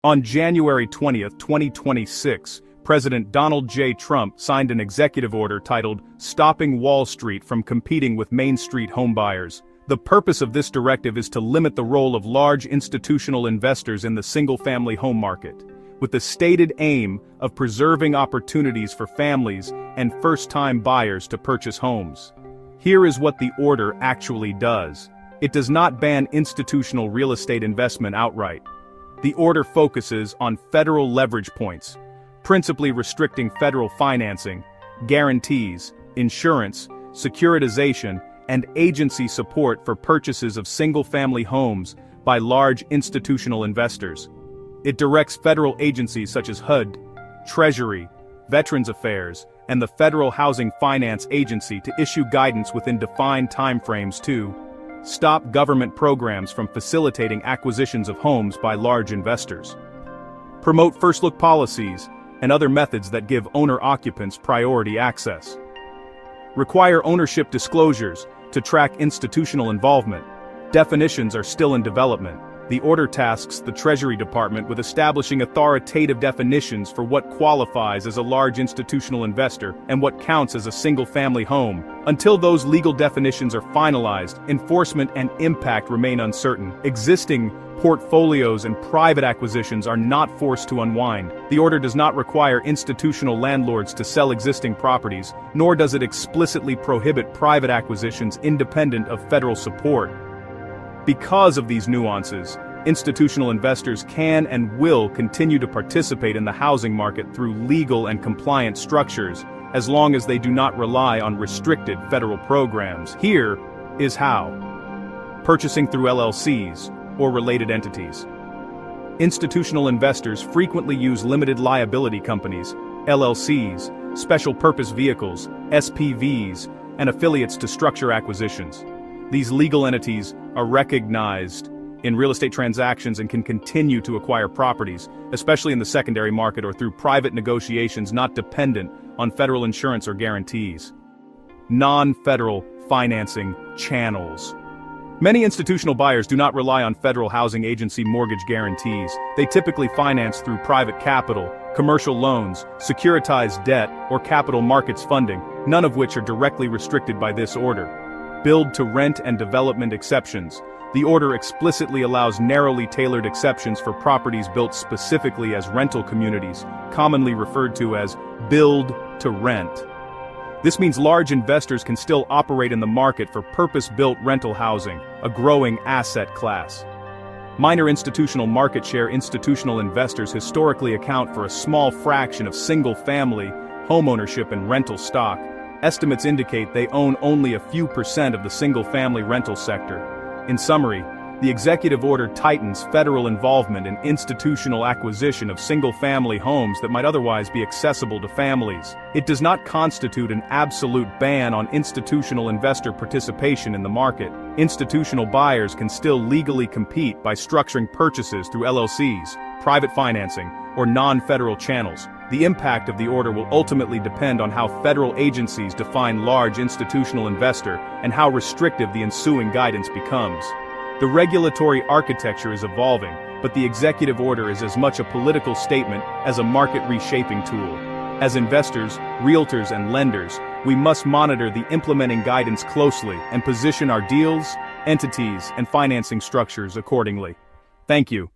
On January 20, 2026, President Donald J. Trump signed an executive order titled Stopping Wall Street from Competing with Main Street Homebuyers. The purpose of this directive is to limit the role of large institutional investors in the single-family home market, with the stated aim of preserving opportunities for families and first-time buyers to purchase homes. Here is what the order actually does. It does not ban institutional real estate investment outright. The order focuses on federal leverage points, principally restricting federal financing, guarantees, insurance, securitization, and agency support for purchases of single-family homes by large institutional investors. It directs federal agencies such as HUD, Treasury, Veterans Affairs, and the Federal Housing Finance Agency to issue guidance within defined timeframes to stop government programs from facilitating acquisitions of homes by large investors, promote first-look policies and other methods that give owner-occupants priority access, require ownership disclosures to track institutional involvement. Definitions are still in development. The order tasks the Treasury Department with establishing authoritative definitions for what qualifies as a large institutional investor and what counts as a single-family home. Until those legal definitions are finalized, enforcement and impact remain uncertain. Existing portfolios and private acquisitions are not forced to unwind. The order does not require institutional landlords to sell existing properties, nor does it explicitly prohibit private acquisitions independent of federal support. Because of these nuances, institutional investors can and will continue to participate in the housing market through legal and compliant structures, as long as they do not rely on restricted federal programs. Here is how. Purchasing through LLCs, or related entities. Institutional investors frequently use limited liability companies, LLCs, special purpose vehicles, SPVs, and affiliates to structure acquisitions. These legal entities are recognized in real estate transactions and can continue to acquire properties, especially in the secondary market or through private negotiations not dependent on federal insurance or guarantees. Non-federal financing channels. Many institutional buyers do not rely on federal housing agency mortgage guarantees. They typically finance through private capital, commercial loans, securitized debt, or capital markets funding, none of which are directly restricted by this order. Build-to-rent and development exceptions. The order explicitly allows narrowly tailored exceptions for properties built specifically as rental communities, commonly referred to as build-to-rent. This means large investors can still operate in the market for purpose-built rental housing, a growing asset class. Minor institutional market share. Institutional investors historically account for a small fraction of single-family homeownership and rental stock. Estimates indicate they own only a few percent of the single-family rental sector. In summary, the executive order tightens federal involvement in institutional acquisition of single-family homes that might otherwise be accessible to families. It does not constitute an absolute ban on institutional investor participation in the market. Institutional buyers can still legally compete by structuring purchases through LLCs, private financing, or non-federal channels. The impact of the order will ultimately depend on how federal agencies define large institutional investor and how restrictive the ensuing guidance becomes. The regulatory architecture is evolving, but the executive order is as much a political statement as a market reshaping tool. As investors, realtors, and lenders, we must monitor the implementing guidance closely and position our deals, entities, and financing structures accordingly. Thank you.